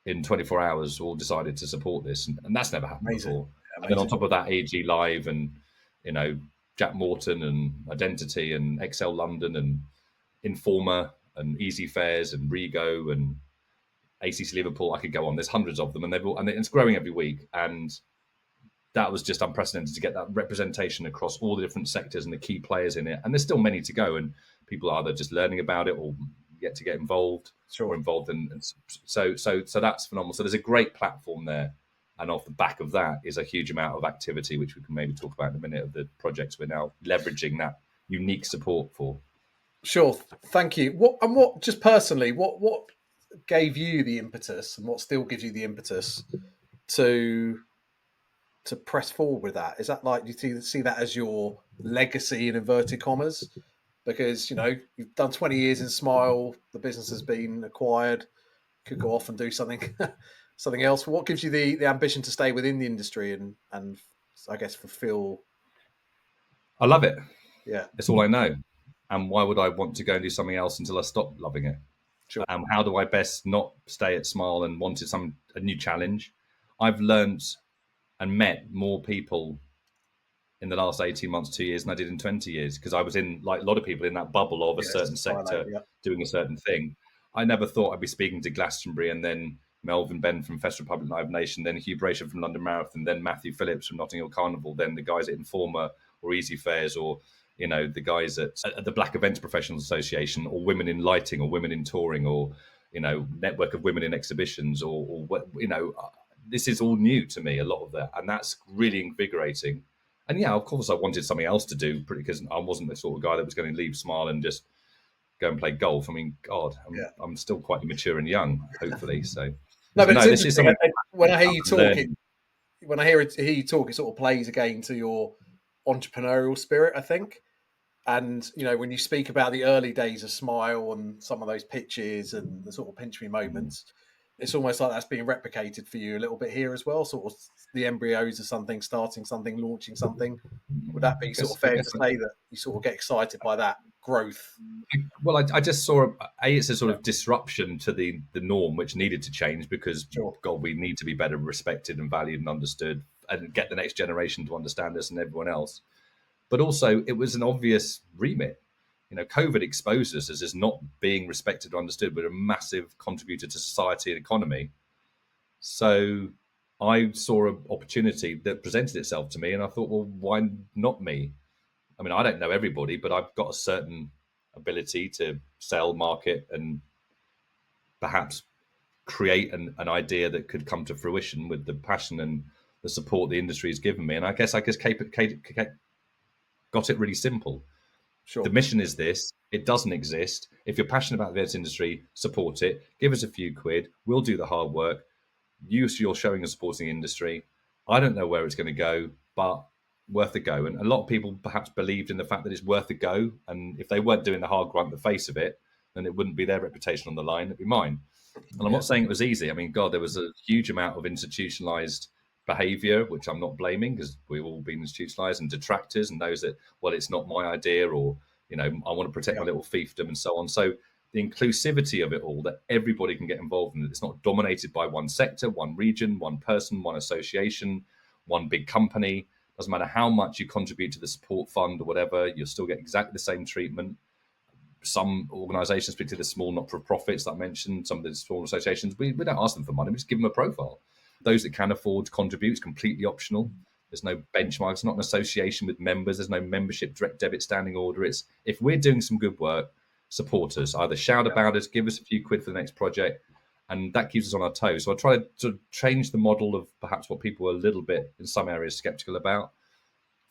in 24 hours all decided to support this, and that's never happened before. And then on top of that, AG Live and Jack Morton and Identity and XL London and Informa and Easy Fares and Rego and ACC Liverpool, I could go on. There's hundreds of them, and it's growing every week. And that was just unprecedented to get that representation across all the different sectors and the key players in it. And there's still many to go, and people are either just learning about it or yet to get involved or involved in. And so that's phenomenal. So there's a great platform there. And off the back of that is a huge amount of activity, which we can maybe talk about in a minute, of the projects we're now leveraging that unique support for. Sure. Thank you. What just personally, what gave you the impetus, and what still gives you the impetus to press forward with that? Is that like, do you see that as your legacy in inverted commas? Because you've done 20 years in Smyle, the business has been acquired, could go off and do something else. What gives you the ambition to stay within the industry and I guess fulfill? I love it. Yeah, it's all I know. And why would I want to go and do something else until I stop loving it? Sure. How do I best not stay at Smyle and wanted a new challenge? I've learned and met more people in the last 18 months, 2 years than I did in 20 years, because I was in, like a lot of people, in that bubble of a certain sector doing a certain thing. I never thought I'd be speaking to Glastonbury and then Melvin Ben from Fest Republic Live Nation, then Hugh Brasher from London Marathon, then Matthew Phillips from Notting Hill Carnival, then the guys at Informa or Easy Fares, or the guys at the Black Events Professionals Association, or Women in Lighting, or Women in Touring, or Network of Women in Exhibitions, or this is all new to me, a lot of that, and that's really invigorating. And yeah, of course, I wanted something else to do, because I wasn't the sort of guy that was going to leave Smyle and just go and play golf. I mean, God, I'm still quite immature and young, hopefully. So no, but this is something. When I hear you talk, hear you talk, it sort of plays again to your entrepreneurial spirit, I think. And when you speak about the early days of Smyle and some of those pitches and the sort of pinch me moments, it's almost like that's being replicated for you a little bit here as well. Sort of the embryos of something, starting something, launching something. Would that be sort of fair to say that you sort of get excited by that growth? Well, I just saw it's a sort Yeah, of disruption to the norm, which needed to change because sure, God, we need to be better respected and valued and understood, and get the next generation to understand us and everyone else. But also, it was an obvious remit. COVID exposed us as not being respected or understood, but a massive contributor to society and economy. So I saw an opportunity that presented itself to me, and I thought, well, why not me? I mean, I don't know everybody, but I've got a certain ability to sell, market, and perhaps create an idea that could come to fruition with the passion and the support the industry has given me. And I guess got it really simple. The sure. mission is this. It doesn't exist. If you're passionate about the events industry, support it. Give us a few quid. We'll do the hard work. You're showing and supporting the industry. I don't know where it's going to go, but worth a go. And a lot of people perhaps believed in the fact that it's worth a go. And if they weren't doing the hard grunt, the face of it, then it wouldn't be their reputation on the line. It'd be mine. And I'm Yeah, not saying it was easy. I mean, God, there was a huge amount of institutionalized behavior, which I'm not blaming because we've all been institutionalized, and detractors and those that, well, it's not my idea, or, I want to protect yeah, my little fiefdom and so on. So the inclusivity of it all, that everybody can get involved in it. It's not dominated by one sector, one region, one person, one association, one big company. Doesn't matter how much you contribute to the support fund or whatever, you'll still get exactly the same treatment. Some organisations, particularly the small not-for-profits that I mentioned, some of the small associations, we don't ask them for money, we just give them a profile. Those that can afford to contribute, it's completely optional. There's no benchmark. It's not an association with members. There's no membership direct debit standing order. It's, if we're doing some good work, support us. Either shout yeah. about us, give us a few quid for the next project, and that keeps us on our toes. So I try to sort of change the model of perhaps what people were a little bit, in some areas, skeptical about,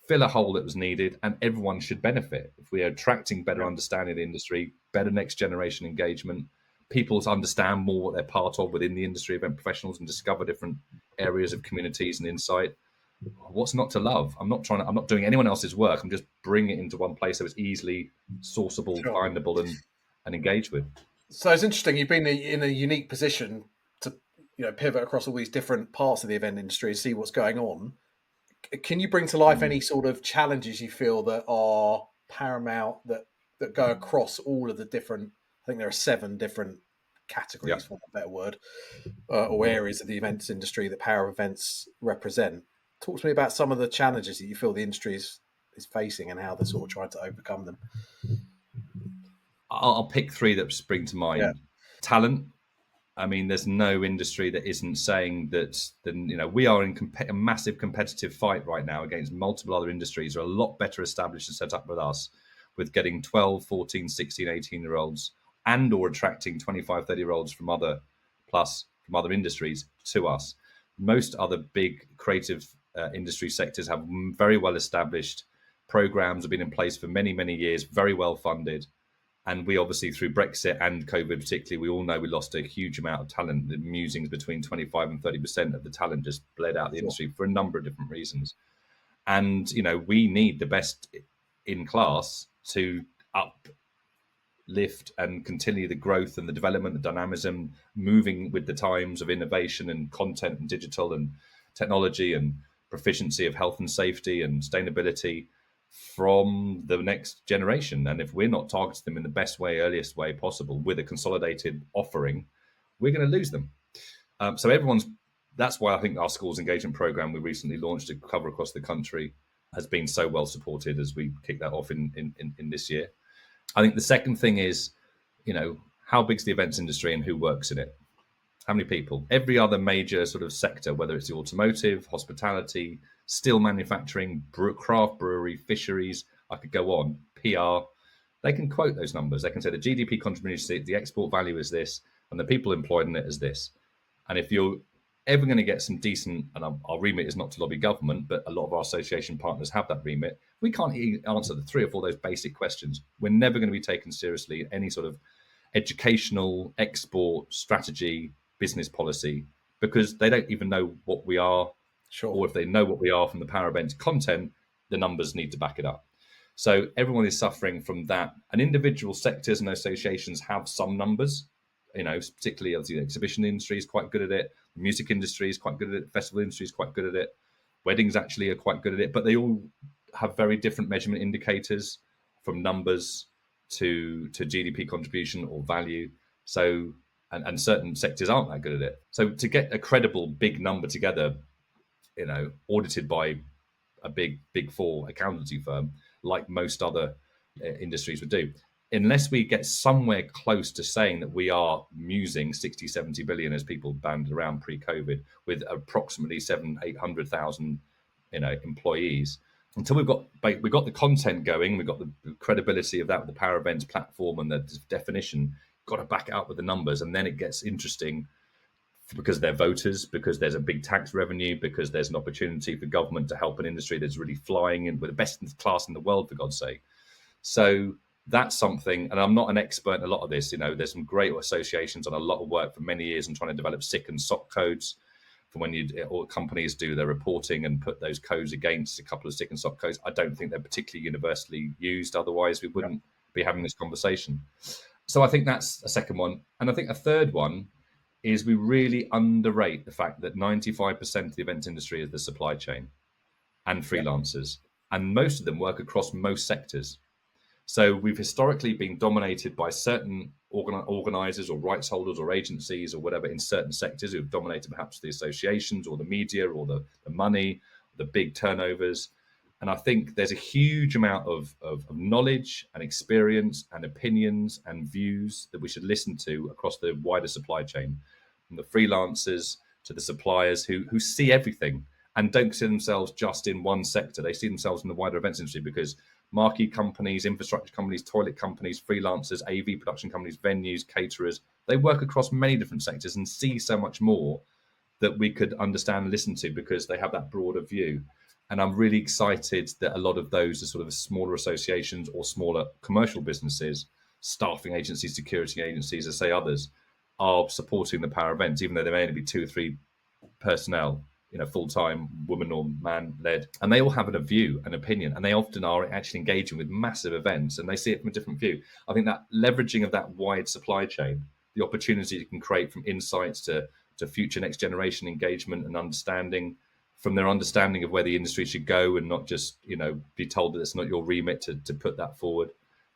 fill a hole that was needed, and everyone should benefit. If we are attracting better Yeah. understanding of the industry, better next generation engagement, people to understand more what they're part of within the industry, event professionals, and discover different areas of communities and insight. What's not to love? I'm not doing anyone else's work. I'm just bringing it into one place so it's easily sourceable, Sure. findable, and engaged with. So it's interesting. You've been in a unique position to, pivot across all these different parts of the event industry and see what's going on. Can you bring to life Mm. any sort of challenges you feel that are paramount that go across all of the different? I think there are 7 different Yeah. categories, for a better word, or areas of the events industry that power events represent. Talk to me about some of the challenges that you feel the industry is facing and how they're sort of trying to overcome them. I'll pick 3 that spring to Yeah, mind. Talent. I mean, there's no industry that isn't saying that. Then we are in a massive competitive fight right now against multiple other industries who are a lot better established and set up with us, with getting 12, 14, 16, 18-year-olds and or attracting 25, 30-year-olds from other industries to us. Most other big creative industry sectors have very well established programs, have been in place for many, many years, very well funded. And we obviously, through Brexit and COVID particularly, we all know we lost a huge amount of talent. The musings between 25 and 30% of the talent just bled out the sure. industry for a number of different reasons. And, we need the best in class to uplift and continue the growth and the development, the dynamism, moving with the times of innovation and content and digital and technology and proficiency of health and safety and sustainability from the next generation. And if we're not targeting them in the best way, earliest way possible with a consolidated offering, we're going to lose them. So that's why I think our schools engagement program we recently launched to cover across the country has been so well supported as we kick that off in this year. I think the second thing is, how big's the events industry and who works in it? How many people? Every other major sort of sector, whether it's the automotive, hospitality, steel manufacturing, craft brewery, fisheries, I could go on, PR, they can quote those numbers. They can say the GDP contribution, the export value is this, and the people employed in it is this. And if you're ever going to get some decent, and our remit is not to lobby government, but a lot of our association partners have that remit, we can't answer the 3 or 4 of those basic questions. We're never going to be taken seriously in any sort of educational export strategy, business policy, because they don't even know what we are, Sure. or if they know what we are from the Power Events content, the numbers need to back it up. So everyone is suffering from that. And individual sectors and associations have some numbers, particularly the exhibition industry is quite good at it. The music industry is quite good at it. The festival industry is quite good at it. Weddings actually are quite good at it, but they all have very different measurement indicators from numbers to GDP contribution or value. So, and certain sectors aren't that good at it. So to get a credible big number together, audited by a big four accountancy firm, like most other industries would do, unless we get somewhere close to saying that we are musing 60, 70 billion as people banded around pre-COVID with approximately 800,000, employees. Until we've got the content going, we've got the credibility of that with the Power Events platform and the definition, got to back it up with the numbers. And then it gets interesting because they're voters, because there's a big tax revenue, because there's an opportunity for government to help an industry that's really flying and with the best in class in the world, for God's sake. So that's something, and I'm not an expert in a lot of this. There's some great associations on a lot of work for many years in trying to develop SIC and SOC codes for when all companies do their reporting and put those codes against a couple of SIC and SOC codes. I don't think they're particularly universally used. Otherwise, we wouldn't be having this conversation. So I think that's a second one. And I think a third one is we really underrate the fact that 95% of the events industry is the supply chain and freelancers. And most of them work across most sectors. So we've historically been dominated by certain organizers or rights holders or agencies or whatever in certain sectors who've dominated perhaps the associations or the media or the money, the big turnovers. And I think there's a huge amount of knowledge and experience and opinions and views that we should listen to across the wider supply chain, from the freelancers to the suppliers who see everything and don't see themselves just in one sector. They see themselves in the wider events industry because marquee companies, infrastructure companies, toilet companies, freelancers, AV production companies, venues, caterers, they work across many different sectors and see so much more that we could understand and listen to because they have that broader view. And I'm really excited that a lot of those are sort of smaller associations or smaller commercial businesses, staffing agencies, security agencies, as say others, are supporting the Power Events, even though there may only be 2 or 3 personnel, full-time, woman or man-led. And they all have a view, an opinion, and they often are actually engaging with massive events and they see it from a different view. I think that leveraging of that wide supply chain, the opportunity you can create from insights to future next generation engagement and understanding, from their understanding of where the industry should go and not just, be told that it's not your remit to put that forward.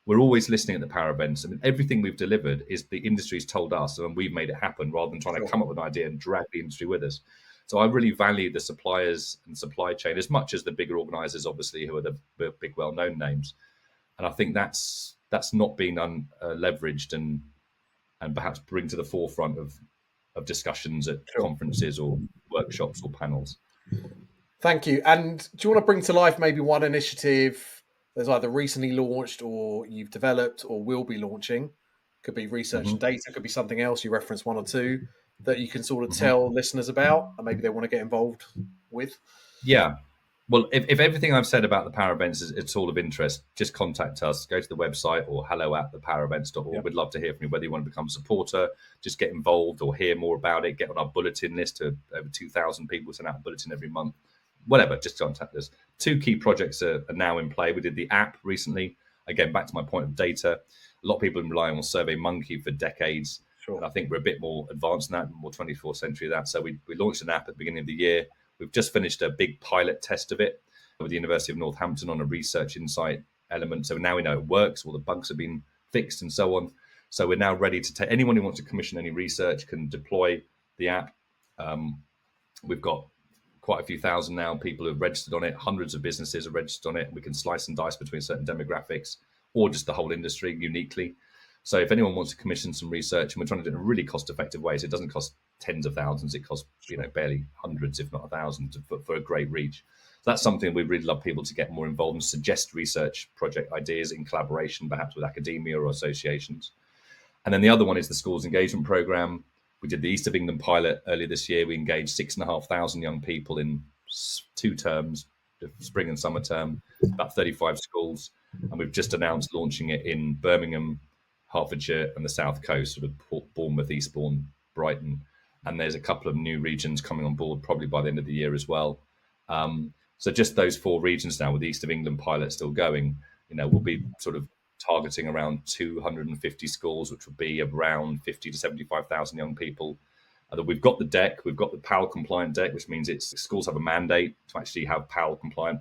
We're always listening at the Power Events. I mean, everything we've delivered is the industry's told us and we've made it happen rather than trying to come up with an idea and drag the industry with us. So I really value the suppliers and supply chain as much as the bigger organizers, obviously, who are the big well-known names. And I think that's not been leveraged and perhaps bring to the forefront of discussions at conferences or workshops or panels. Thank you. And do you want to bring to life maybe one initiative that's either recently launched or you've developed or will be launching? Could be research and data, could be something else. You reference one or two that you can sort of tell listeners about and maybe they want to get involved with. Yeah. Well, if everything I've said about the Power Events it's all of interest, just contact us. Go to the website or hello@thepowerevents.org. Yep. We'd love to hear from you, whether you want to become a supporter, just get involved or hear more about it, get on our bulletin list to over 2,000 people send out a bulletin every month. Whatever, just contact us. 2 key projects are now in play. We did the app recently. Again, back to my point of data. A lot of people have been relying on SurveyMonkey for decades. Sure. And I think we're a bit more advanced than that, more 24th century than that. So we launched an app at the beginning of the year. We've just finished a big pilot test of it with the University of Northampton on a research insight element. So now we know it works, all the bugs have been fixed and so on. So we're now ready to take anyone who wants to commission any research can deploy the app. We've got quite a few thousand now people who have registered on it. Hundreds of businesses are registered on it. We can slice and dice between certain demographics or just the whole industry uniquely. So if anyone wants to commission some research, and we're trying to do it in a really cost-effective way, so it doesn't cost tens of thousands, it costs barely hundreds, if not 1,000, for a great reach. So that's something we'd really love people to get more involved and suggest research project ideas in collaboration, perhaps with academia or associations. And then the other one is the schools engagement program. We did the East of England pilot earlier this year. We engaged 6,500 young people in 2 terms, the spring and summer term, about 35 schools. And we've just announced launching it in Birmingham, Hertfordshire and the South Coast, sort of Bournemouth, Eastbourne, Brighton. And there's a couple of new regions coming on board probably by the end of the year as well. So just those 4 regions now with the East of England pilot still going, we'll be sort of targeting around 250 schools, which would be around 50 to 75,000 young people. We've got the deck, we've got the PAL compliant deck, which means schools have a mandate to actually have PAL compliant,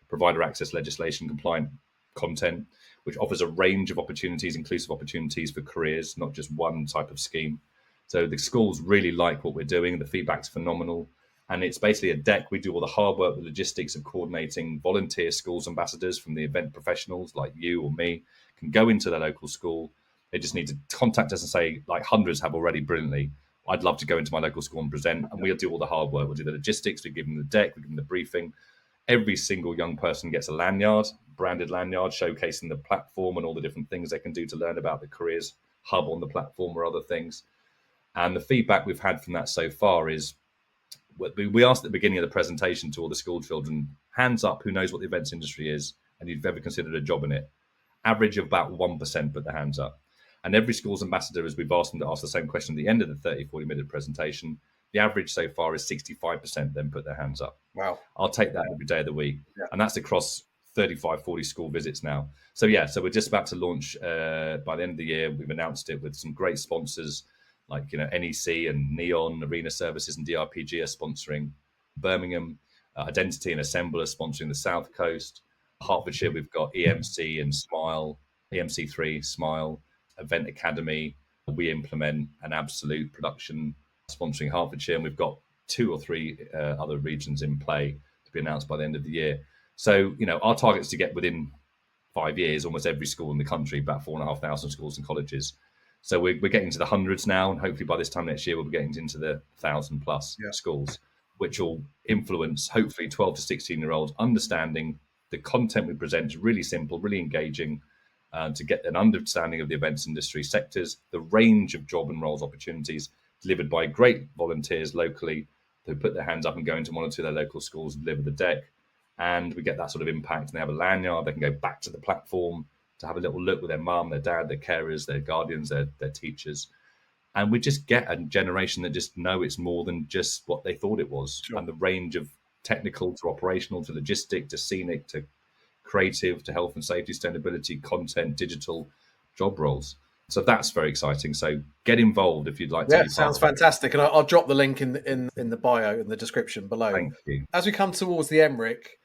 provider access legislation compliant content. which offers a range of opportunities, inclusive opportunities for careers, not just one type of scheme. So the schools really like what we're doing. The feedback's phenomenal. And it's basically a deck. We do all the hard work, the logistics of coordinating volunteer schools ambassadors from the event professionals like you or me can go into their local school. They just need to contact us and say, like hundreds have already brilliantly, I'd love to go into my local school and present. And we'll do all the hard work. We'll do the logistics. We give them the deck. We give them the briefing. Every single young person gets a lanyard, branded lanyard, showcasing the platform and all the different things they can do to learn about the careers hub on the platform or other things. And the feedback we've had from that so far is, we asked at the beginning of the presentation to all the school children, hands up who knows what the events industry is and you've ever considered a job in it. Average of about 1% put their hands up. And every school's ambassador, as we've asked them to ask the same question at the end of the 30, 40-minute presentation, the average so far is 65% then put their hands up. Wow. I'll take that every day of the week. Yeah. And that's across 35, 40 school visits now. So yeah, so we're just about to launch by the end of the year. We've announced it with some great sponsors like, NEC and Neon, Arena Services and DRPG are sponsoring Birmingham. Identity and Assemble are sponsoring the South Coast. Hertfordshire, we've got EMC and Smyle, EMC3, Smyle, Event Academy. We implement an Absolute production sponsoring Hertfordshire, and we've got 2 or 3 other regions in play to be announced by the end of the year. So, our target is to get within 5 years almost every school in the country, about 4,500 schools and colleges. So we're getting to the hundreds now, and hopefully by this time next year we'll be getting into the 1,000 plus schools, which will influence hopefully 12 to 16-year-olds understanding the content we present is really simple, really engaging, to get an understanding of the events industry sectors, the range of job and roles opportunities delivered by great volunteers locally who put their hands up and go into one or two of their local schools and deliver the deck. And we get that sort of impact. And they have a lanyard, they can go back to the platform to have a little look with their mum, their dad, their carers, their guardians, their teachers. And we just get a generation that just know it's more than just what they thought it was. Sure. And the range of technical to operational to logistic to scenic to creative to health and safety, sustainability, content, digital job roles. So that's very exciting. So get involved if you'd like to. Yeah, sounds fantastic. And I'll drop the link in the bio, in the description below. Thank you. As we come towards the end, Rick,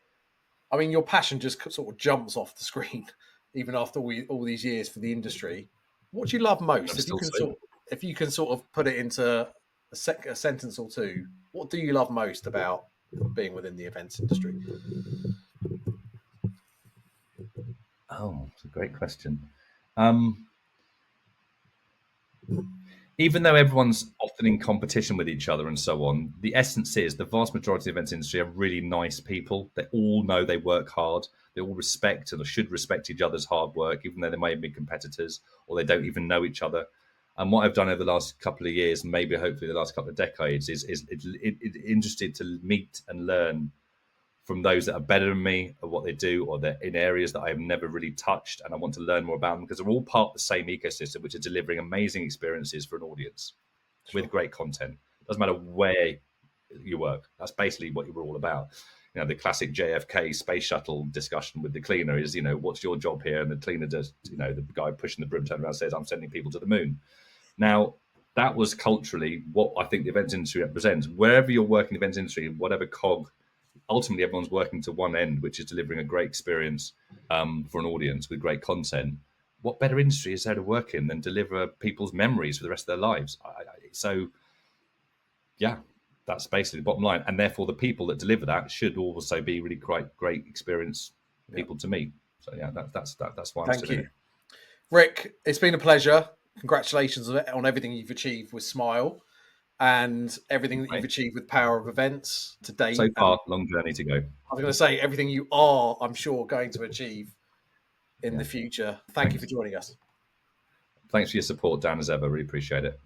I mean, your passion just sort of jumps off the screen, even after all these years for the industry. What do you love most? If you can sort of put it into a sentence or two, what do you love most about being within the events industry? Oh, it's a great question. Even though everyone's often in competition with each other and so on, the essence is the vast majority of the events industry are really nice people. They all know they work hard. They all respect and should respect each other's hard work, even though they may be competitors or they don't even know each other. And what I've done over the last couple of years, maybe hopefully the last couple of decades, is interested to meet and learn from those that are better than me at what they do, or they're in areas that I have never really touched, and I want to learn more about them because they're all part of the same ecosystem, which is delivering amazing experiences for an audience with great content. Doesn't matter where you work. That's basically what you were all about. The classic JFK space shuttle discussion with the cleaner is, what's your job here? And the cleaner does, the guy pushing the broom turns around and says, I'm sending people to the moon. Now, that was culturally what I think the events industry represents. Wherever you're working in the events industry, whatever cog, ultimately everyone's working to one end, which is delivering a great experience for an audience with great content. What better industry is there to work in than deliver people's memories for the rest of their lives? So, that's basically the bottom line. And therefore, the people that deliver that should also be really quite great experience people to meet. So, that's why I'm still in it. Rick, it's been a pleasure. Congratulations on everything you've achieved with Smyle and everything that you've achieved with Power of Events to date. So far, long journey to go. I was going to say everything you are, I'm sure, going to achieve in the future. Thank you for joining us. Thanks for your support, Dan, as ever. Really appreciate it.